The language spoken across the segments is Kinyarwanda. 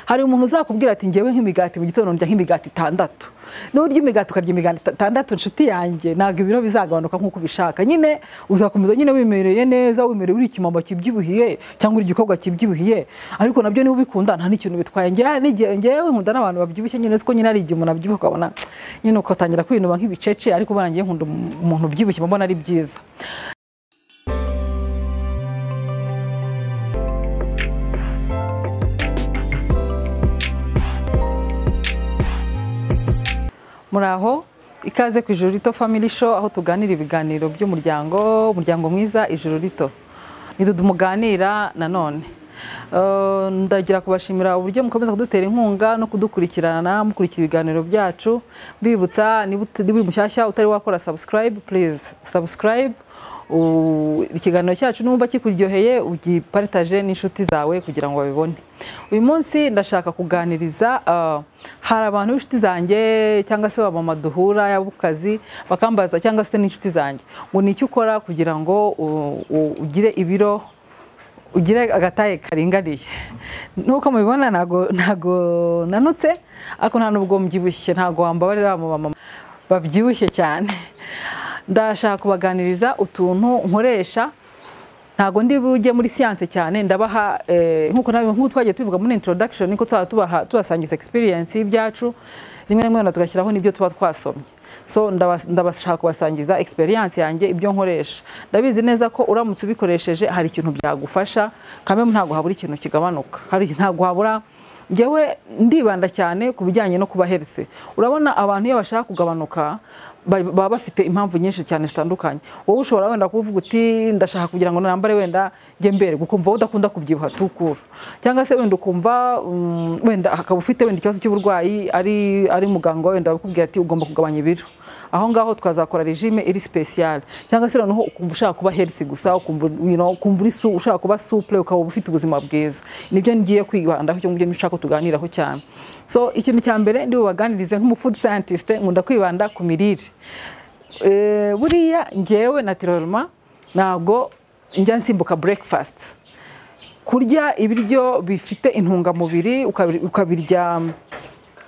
hari umuntu uzakubwira ati ngewe nk'imigati mu gitondo ndya nk'imigati 6 n'urya imigati ukarya imigati 6 nshuti yanjye ntabwo ibiro bizagabanuka nk'uko ubishaka nyine uzakomeza nyine wimereye neza wimereye uri ikimama kibyibuhiye cyangwa uri igikobwa kibyibuhiye ariko nabyo niba ubikunda nta n'ikintu bitwaye ngewe nkunda n'abantu babyibushye nyine siko nyine ari igihe umuntu abyibuha ukabona nyine ukatangira kwinuba nk'ibicece ariko barangiye nkunda umuntu ubyibushye mbona ari byiza. Muraho ikaze ku Ijuru Rito Family Show aho tuganira ibiganiro by'umuryango mwiza Ijuru Rito nidumuganira nanone ndagira kubashimira uburyo mukomeza kudutera inkunga no kudukurikirana mukurikira ibiganiro byacu bibutsa niba mushyashya utari wakora subscribe please subscribe ikiganiro cyacu numva kikuryoheye ugipartage n'inshuti zawe kugira ngo babibone. Uyu munsi ndashaka kuganiriza hari abantu b'inshuti zanjye cyangwa se baba duhura y'abukazi bakambaza cyangwa se n'inshuti zanjye ngo ni icyo ukora kugira ngo ugire ibiro ugire agataye karingariye. Nuko mubibona ntago nanutse ariko nta nubwo mbyibushye ntago wambabarira mu mama babyibushye cyane. Ndashaka kubaganiriza utuntu nkoresha ntago ndi bujye muri science cyane ndabaha nkuko twagiye tubivuga muri introduction niko tubasangiza experience y'ibyacu rimwe rimwe tugashyiraho nibyo tuba twasomye. So ndabashaka kubasangiza experience yanjye ibyo nkoresha ndabizi neza ko uramutse ubikoresheje hari ikintu byagufasha kamwe ntago habura ikintu kigabanuka hari ntago habura. Ngewe ndibanda cyane ku bijyanye no kuba healthy. Urabona abantu iyo bashaka kugabanuka baba bafite impamvu nyinshi cyane zitandukanye. Wowe ushobora wenda kuvuga uti ndashaka kugira ngo nambare wenda nge mbere gukumva udakunda kubyibuha tukuru cyangwa se wenda ukumva wenda akaba ufite wenda ikibazo cy'uburwayi ari muganga wenda bakubwira ati ugomba kugabanya ibiro aho ngaho twazakora regime iri special cyangwa se noneho ukumva ushaka kuba healthy gusa ukumva uri ushaka kuba souple ukaba ufite ubuzima bwiza nibyo ngiye kwibandaho cyo ngibyo nshaka tuganiraho cyane. So ikintu cya mbere ndi bubaganirize nk'umu food scientist nkunda kwibanda ku mirire. Buriya ngewe naturellement ntabwo njya nsimbuka breakfast kurya ibiryo bifite intungamubiri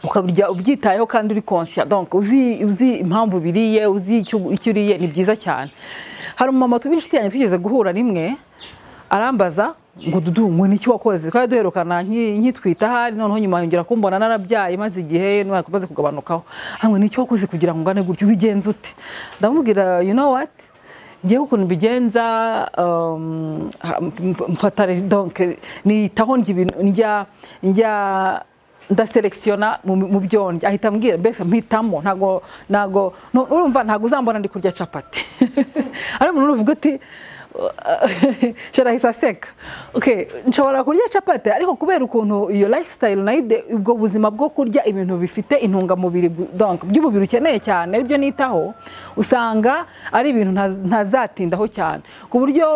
ukabirya ubyitayeho kandi uri conscient donc uzi impamvu biriye uzi icyo uriye ni byiza cyane. Hari umumama tub'inshuti yanjye tugeze guhura rimwe arambaza ngo dudu ngo niki wakoze kandi duherukana nkitwita hari noneho nyuma yongera kumbona narabyaye maze igihe nwakoze kugabanukaho hamwe niki wakoze kugira ngo ngane gutyo ubigenza ute. Ndamubwira you know what ngiye ukuntu bigenza mfatare donc nitaho njya ndaselectiona mu byonje ahita mbwira mbese mpitamo ntago urumva ntago uzambona ndi kurya chapati ari umuntu uvuga ati Shara seka. Okay, nshobora kurya chapati ariko kubera ukuntu iyo lifestyle naide ubwo buzima bwo kurya ibintu bifite intungamubiri donc by'ububiri ukeneye cyane ibyo nitaho usanga ari ibintu ntazatindaho cyane ku buryo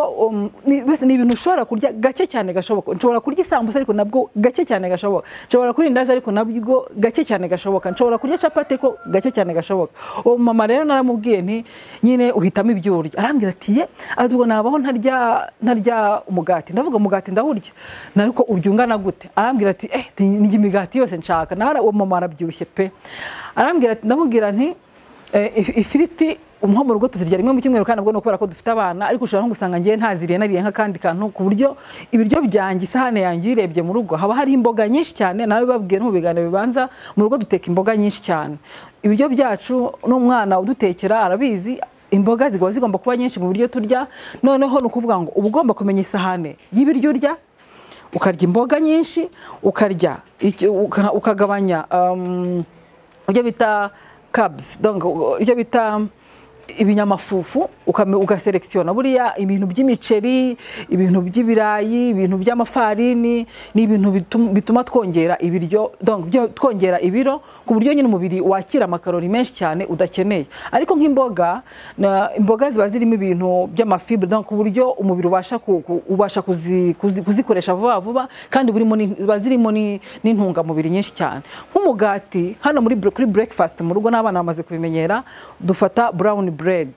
bese ni ibintu ushobora kurya gake cyane gashoboka. Nshobora kurya isambusa ariko nabwo gake cyane gashoboka. Nshobora kurya indazi ariko nabwo gake cyane gashoboka. Nshobora kurya chapati ko gake cyane gashoboka. Uwo mama rero naramubwiye nti nyine uhitamo ibyo urya. Arambwira ati ye azubwo nabaho ntarya umugati. Ndavuga umugati ndawurya nariko uryungana gute. Arambwira ati ni imigati yose nshaka. Nara uwo mama arabyibushye pe. Arambwira ati ndamubwira nti ifiriti umho mu rugo tuzirya rimwe mu cyumweru kandi nabwo no kubera ko dufite abana ariko ushobora nko gusanga ngiye ntaziriye nariye nk'akandi kantu ku buryo ibiryo byanjye isahane yanjye irebye mu rugo haba hari imboga nyinshi cyane nawe babwiye no mu biganiro bibanza mu rugo duteka imboga nyinshi cyane. Ibiryo byacu n'umwana udutekera arabizi imboga zigomba kuba nyinshi mu buryo turya. Noneho no kuvuga ngo ubugomba kumenya isahane y'ibiryo urya ukarya imboga nyinshi ukarya ukagabanya ibyo bita carbs donc ibyo bita ibinyamafufu ugaselektiona buriya ibintu by'imiceri ibintu by'ibirayi ibintu by'amafarini ni ibintu bituma twongera ibiryo donc twongera ibiro ku buryo nyine umubiri wakira amakarori menshi cyane udakeneye. Ariko nk'imboga imboga ziba zirimo ibintu by'amafibre donc ku buryo umubiri ubasha kuzikoresha vuba kandi zirimo n'intungamubiri nyinshi cyane. Nk'umugati hano kuri breakfast mu rugo n'abana bamaze kubimenyera dufata brown bread.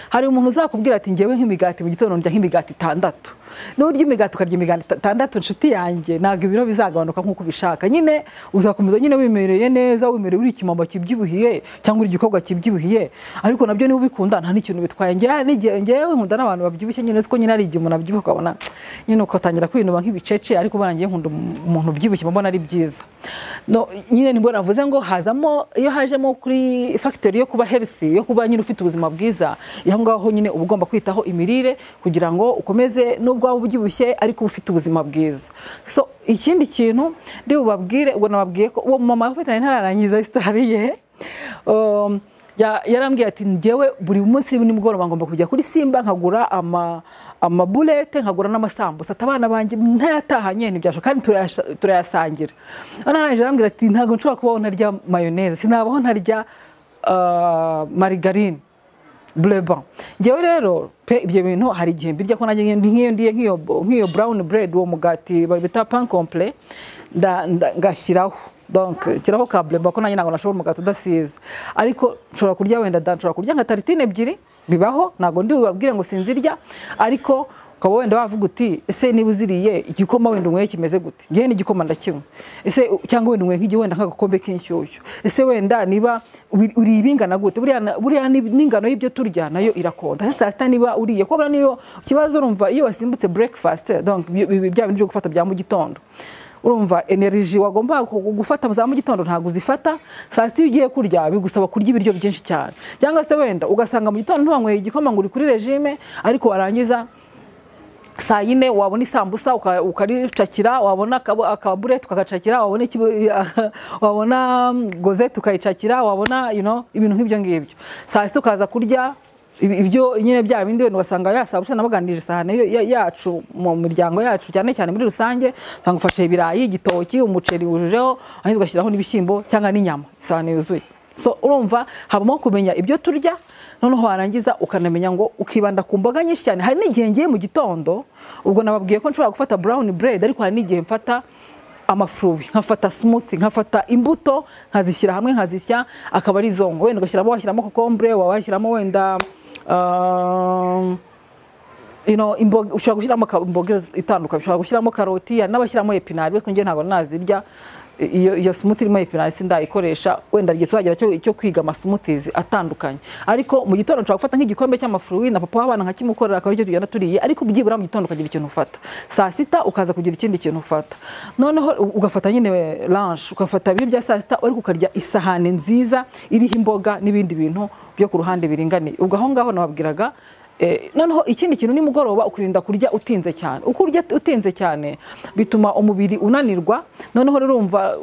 Hari umuntu uzakubwira ati ngewe nk'imigati mu gitondo ndya nk'imigati 6 n'urya imigati ukarya imigati 6 nshuti yanjye ntabwo ibiro bizagabanuka nk'uko ubishaka nyine uzakomeza nyine wimereye neza wimereye uri ikimamba kibyibuhiye cyangwa uri igikobwa kibyibuhiye ariko nabyo niba ubikunda nta n'ikintu bitwaye ngewe nkunda n'abantu babyibushye nyine ko nyine ari igihe umuntu abyibuha ukabona nyine ukatangira kwinuba nk'ibicece ariko barangiye nkunda umuntu ubyibushye mbona ari byiza no nyine nibwo navuze ngo hazamo iyo hajemo kuri factory yo kuba healthy yo kuba nyine ufite ubuzima bwiza aho ngaho nyine uba ugomba kwitaho imirire kugira ngo ukomeze nubwo waba ubyibushye ariko ufite ubuzima bwiza so ikindi kintu ndi bubabwire ubwo nababwiye ko uwo mama ufite ntararangiza histoire ye yarambwiye ati njyewe buri munsi nimugoroba ngomba kujya kuri Simba nkagura amabulete nkagura n'amasambusa atabana banjye ntayatahanye ntibyasho kandi turayasangira arangije arambwira ati ntago nshobora kubaho ntarya mayonnaise sinabaho ntarya margarine bleu blanc njyewe rero pe ibyo bintu hari igihe mbirya ko nanjye nk'iyo brown bread uwo mugati bita pain complet ngashyiraho donc kiraho ka bleu blanc ko nanjye ntago nashobora umugati udasize ariko nshobora kurya wenda nshobora kurya nka tartine ebyiri bibaho ntago ndi bubabwire ngo sinzirya ariko ukaba wenda wavuga uti ese niba uziriye igikoma wenda unyweye kimeze gute ngewe n'igikoma ndakinywa ese cyangwa wenda unyweye nk'igihe wenda nk'agakombe k'inshyushyu ese wenda niba uri ibingana gute buriya n'ingano y'ibyo turya nayo irakonda ese saa sita niba uriye ko niyo kibazo urumva iyo wasimbutse breakfast donc bya bintu byo gufata bya mu gitondo urumva energy wagomba gufata za mu gitondo ntago uzifata saa sita ugiye kurya bigusaba kurya ibiryo byinshi cyane cyangwa se wenda ugasanga mu gitondo ntiwanyweye igikoma ngo uri kuri regime ariko warangiza saa yine wabona isambusa ukaricakira wabona akaburete ukagacakira wabona gozete ukayicakira wabona ibintu nk'ibyo ngibyo saa sita ukaza kurya ibyo nyine bya bindi wenda ugasanga yasabusa nabaganirije isahane yacu mu miryango yacu cyane cyane muri rusange usanga ufashe ibirayi igitoki umuceri wujujeho hanyuma ugashyiraho n'ibishyimbo cyangwa n'inyama isahane yuzuye so urumva habamo kumenya ibyo turya noneho warangiza ukanamenya ngo ukibanda ku mboga nyinshi cyane hari n'igihe ngiye mu gitondo ubwo nababwiye ko nshobora gufata brown bread ariko hari n'igihe mfata amafruit nkafata smoothie nkafata imbuto nkazishyira hamwe nkazisya akaba ari zongo wenda washyiramo kokombure washyiramo wenda imboga ushobora gushyiramo imboga itandukanye ushobora gushyiramo karoti n'abashyiramo epinari ariko njye ntabwo nazirya iyo smoothie irimo epinari sindayikoresha wenda igihe tuzagira cyo kwiga amasmoothies atandukanye ariko mu gitondo nshobora gufata nk'igikombe cy'amafruit na papa w'abana nkakimukorera akaba icyo tugenda turiye ariko byibura mu gitondo ukagira ikintu ufata saa sita ukaza kugira ikindi kintu ufata noneho ugafata nyine lunch ugafata ibyo bya saa sita ariko ukarya isahane nziza iriho imboga n'ibindi bintu byo ku ruhande biringaniye ubwo aho ngaho nababwiraga noneho ikindi kintu ni mugoroba ukurinda kurya utinze cyane uko urya utinze cyane bituma umubiri unanirwa noneho urumva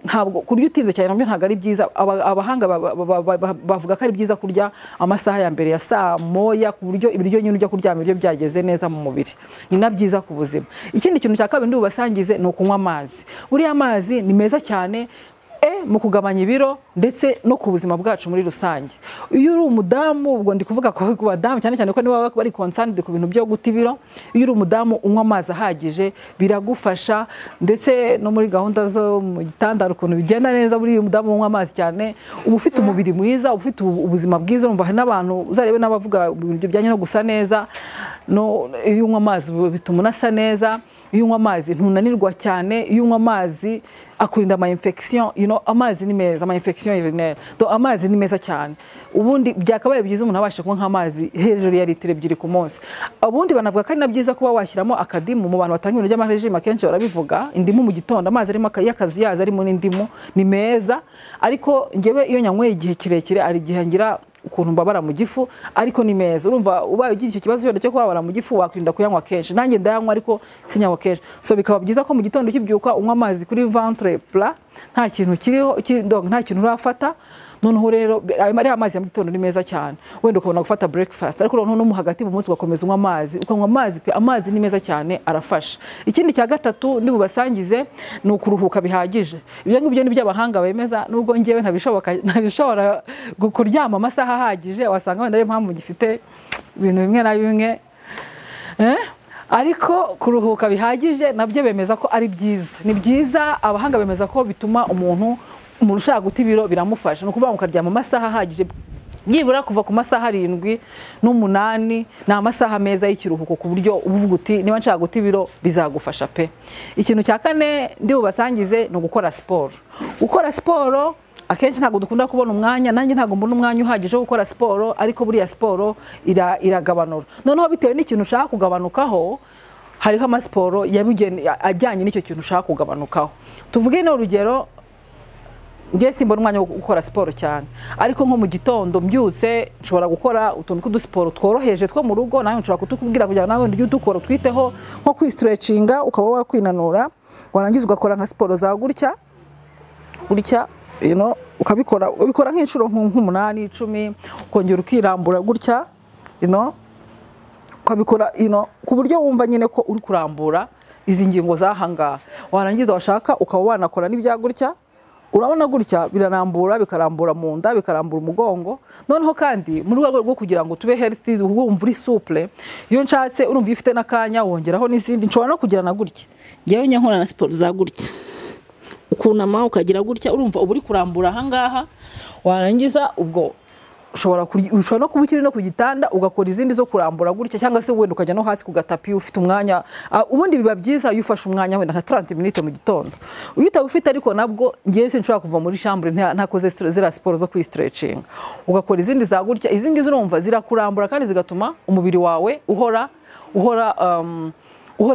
ntabwo kurya utinze cyane nabyo ntabwo ari byiza abahanga bavuga ko ari byiza kurya amasaha ya mbere ya saa moya ku buryo ibiryo nyine ujya kuryama ibiryo byageze neza mu mubiri ni na byiza ku buzima ikindi kintu cya kabiri ndibubasangize ni ukunywa amazi buriya amazi ni meza cyane mu kugabanya ibiro ndetse no ku buzima bwacu muri rusange iyo uri umudamu ubwo ndi kuvuga ko ku badamu cyane cyane ko niba bari concerned ku bintu byo guta ibiro iyo uri umudamu unywa amazi ahagije biragufasha ndetse no muri gahunda zo mu gitanda ukuntu bigenda neza buri umudamu unywa amazi cyane uba ufite umubiri mwiza uba ufite ubuzima bwiza urumva hari n'abantu uzarebe n'abavuga ibintu bijyanye no gusa neza no iyo unywa amazi bituma unasa neza iyo unywa amazi ntunanirwa cyane iyo unywa amazi akurinda ama infection amazi ni meza ama infection urinaire donc amazi ni meza cyane ubundi byakabaye byiza umuntu abasha kunywa nk'amazi hejuru ya litiro 2 ku munsi ubundi banavuga ko ari na byiza kuba washyiramo akadimu mu bantu batanga ibintu by'amahejima kenshi barabivuga indimu mu gitondo amazi arimo y'akazuyaza arimo n'indimu ni meza ariko ngewe iyo nyanyweye igihe kirekire ari gihe ngira ukuntu mbabara mu gifu ariko ni meza urumva ubaye ugize icyo kibazo cyo kubabara mu gifu wakwirinda kuyanywa kenshi nanjye ndayanywa ariko sinyanywa kenshi so bikaba byiza ko mu gitondo kibyuka unywa amazi kuri ventre plat nta kintu kiriho nta kintu urafata noneho rero ari amazi ya mu gitondo ni meza cyane wenda ukabona gufata breakfast ariko noneho no mu hagati mu munsi ugakomeza unywa amazi ukanywa amazi pe amazi ni meza cyane arafasha ikindi cya gatatu ndi bubasangize ni ukuruhuka bihagije ibyo ngibyo ni by'abahanga bemeza nubwo ngewe ntabishobora kuryama amasaha ahagije wasanga wenda ari mpamvu gifite ibintu bimwe na bimwe ariko kuruhuka bihagije nabyo bemeza ko ari byiza ni byiza abahanga bemeza ko bituma umuntu ushaka guta ibiro biramufasha no kuvuga ngo ukaryama amasaha ahagije byibura kuva ku masaha 7 n'8 ni amasaha meza y'ikiruhuko ku buryo uvuga uti niba nshaka guta ibiro bizagufasha pe. Ikintu cya kane ndi bubasangize no gukora siporo. Gukora siporo akenshi ntabwo dukunda kubona umwanya, nanjye ntabwo mbona umwanya uhagije wo gukora siporo, ariko buriya siporo iragabanura. Noneho bitewe n'ikintu ushaka kugabanukaho, hariho amasiporo ajyanye n'icyo kintu ushaka kugabanukaho. Tuvuge no urugero, ngiye simbona umwanya wo gukora siporo cyane, ariko nko mu gitondo mbyutse nshobora gukora utuntu tw'udusiporo tworoheje two mu rugo, nawe nshobora kutukubwira kugira nawe ndyo dukora twiteho, nko kwistretchinga ukaba wakwinanura, warangiza ugakora nka siporo za gutya ubikora nk'inshuro nk'8 10, ukongera ukirambura gutya ukabikora ku buryo wumva nyine ko uri kurambura izi ngingo zahanga. Warangiza washaka ukaba wanakora n'ibya gutya, urabona gutya biranambura, bikarambura mu nda, bikarambura umugongo. Noneho kandi mu rwego rwo kugira ngo tube healthy, wumva uri souple, iyo nshatse urumva ifite nakanya wongeraho n'izindi, nshobora no kugira na gutya. Ngewe nyankora na siporo za gutya, ukunama ukagira gutya, urumva uba uri kurambura ahangaha. Warangiza ubwo ushobora no kuba ukiri no ku gitanda ugakora izindi zo kurambura gutya, cyangwa se wenda ukajya no hasi ku gatapi ufite umwanya. Ubundi biba byiza iyo ufashe umwanya wenda nka 30 minutes mu gitondo. Uyita ufite ariko nabwo ngiye sinshobora kuva muri chambre ntakoze zira siporo zo kwistretching, ugakora izindi za gutya. Izindi urumva zirakurambura kandi zigatuma umubiri wawe uhora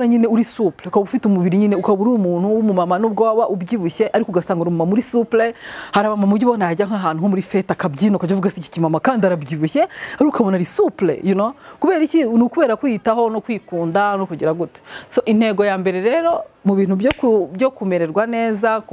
nyine uri souple, ukaba ufite umubiri nyine, ukaba uri umuntu w'umumama nubwo waba ubyibushye, ariko ugasanga uri umumama muri souple. Hari abamama ujya ubona yajya nk'ahantu nko muri fete akabyina, ukajya uvuga iki kimama kandi arabyibushye, ariko ukabona ari souple, kubera iki? Ni ukubera kwiyitaho no kwikunda no kugira gute. So intego ya mbere rero mu bintu byo kumererwa neza,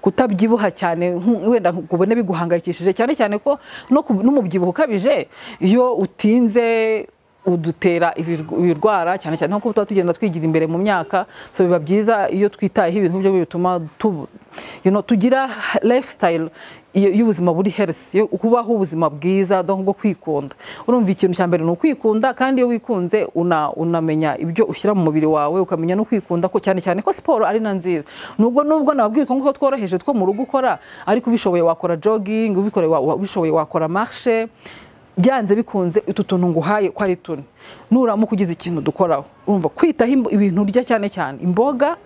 kutabyibuha cyane wenda kubone biguhangayikishije, cyane cyane ko n'umubyibuho ukabije iyo utinze udutera ibirwara, cyane cyane nko tuba tugenda twigira imbere mu myaka. So biba byiza iyo twitayeho ibintu byo bituma tugira lifestyle y'ubuzima buri health, kubaho ubuzima bwiza bwo kwikunda. Urumva ikintu cya mbere ni ukwikunda, kandi iyo wikunze unamenya ibyo ushyira mu mubiri wawe, ukamenya no kwikunda ko cyane cyane ko siporo ari na nziza. Nubwo nababwiye ko tworoheje two mu rugo ukora, ariko ubishoboye wakora jogging, ubishoboye wakora marche. Byanze bikunze utu tuntu nguhaye ko ari tune, nuramuka ugize ikintu dukoraho, urumva kwitaho ibintu urya, cyane cyane imboga,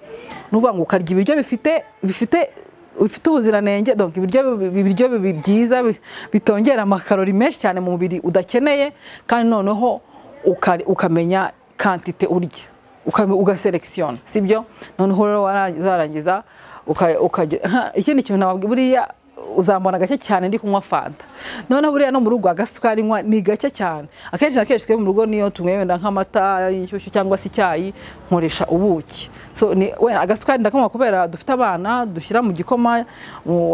nuvuga ngo ukarya ibiryo bifite ubuziranenge, donc ibiryo byiza bitongera amakarori menshi cyane mu mubiri udakeneye, kandi noneho ukamenya quantité urya, ugaselection, sibyo? Noneho rero warangiza ikindi kintu nababwiye, buriya uzambona gake cyane ndi kunywa fanta. Noneho buriya no mu rugo agasukari nywa ni gake cyane. Akenshi na kenshi mu rugo niyo tunywe wenda nk'amata y'ishyushyu cyangwa se icyayi, nkoresha ubuki. So wenda agasukari ndakanywa kubera dufite abana, dushyira mu gikoma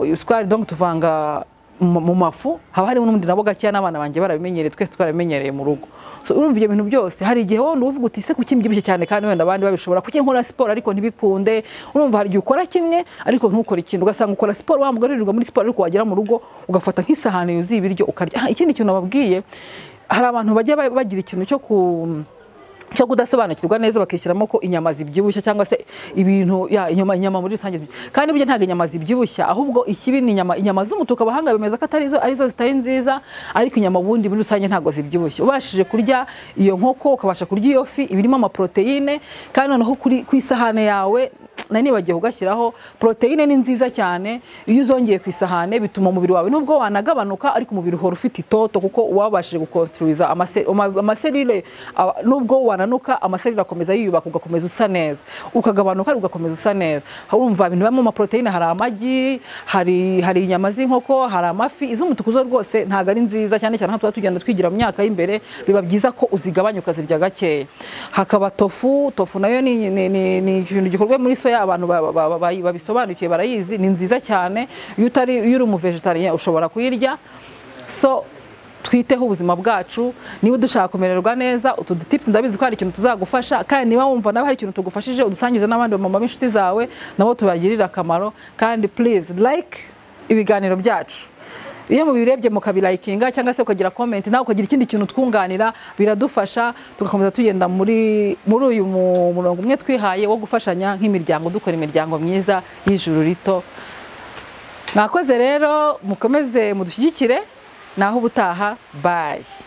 isukari, donc tuvanga mu mafu. Haba harimo n'undi nabo gake n'abana banjye barabimenyereye, twese twarabimenyereye mu rugo. So urumva ibyo bintu byose, hari igihe wowe uvuga uti se kuki mbyibushye cyane kandi wenda abandi babishobora, kuki nkora siporo ariko ntibikunde. Urumva hari igihe ukora kimwe ariko ntukore ikindi, ugasanga ukora siporo wamugarurirwa muri siporo, ariko wagera mu rugo ugafata nk'isahani yuzuye ibiryo ukarya. Ikindi kintu nababwiye, hari abantu bajya bagira ikintu cyo kudasobanukirwa neza, bakishyiramo ko inyama zibyibushya, cyangwa se ibintu inyama muri rusange. Kandi burya ntabwo inyama zibyibushya, ahubwo ikibi ni inyama z'umutuku. Abahanga bemeza ko arizo zitari nziza, ariko inyama bundi muri rusange ntabwo zibyibushye. Ubashije kurya iyo nkoko, ukabasha kurya iyo fi, ibirimo amaproteine, kandi noneho ku isahane yawe nibagiye ugashyiraho proteine ni nziza cyane. Iyo uzongeye ku isahane bituma umubiri wawe nubwo wanagabanuka, ariko umubiri uhora ufite itoto, kuko wabashije gukonstruiza amaselule. Nubwo wananuka, amaselule akomeza yiyubaka, ugakomeza usa neza, ukagabanuka ugakomeza usa neza. Urumva ibintu bibamo amaproteine, hari amagi, hari inyama z'inkoko, hari amafi. Iz'umutuku zo rwose ntabwo ari nziza, cyane cyane tuba tugenda twigira mu myaka y'imbere. Biba byiza ko uzigabanya ukazirya gakeya. Hakaba tofu nayo ni ikintu gikorwa muri soya, abantu babisobanukiye barayizi, ni nziza cyane. Iyo uri umuvegetarien ushobora kuyirya. So twiteho ubuzima bwacu. Niba dushaka kumererwa neza, utu tips ndabizi ko hari ikintu tuzagufasha, kandi niba wumva nawe hari ikintu tugufashije, udusangize n'abandi bamama b'inshuti zawe, nabo tubagirira akamaro. Kandi please like ibiganiro byacu. Iyo mubirebye mukabilayikinga cyangwa se ukagira comment, nawe ukagira ikindi kintu twunganira, biradufasha tugakomeza tugenda muri uyu murongo umwe twihaye wo gufashanya nk'imiryango, dukora imiryango myiza y'ijuru rito. Mwakoze rero, mukomeze mudushyigikire, naho ubutaha bye.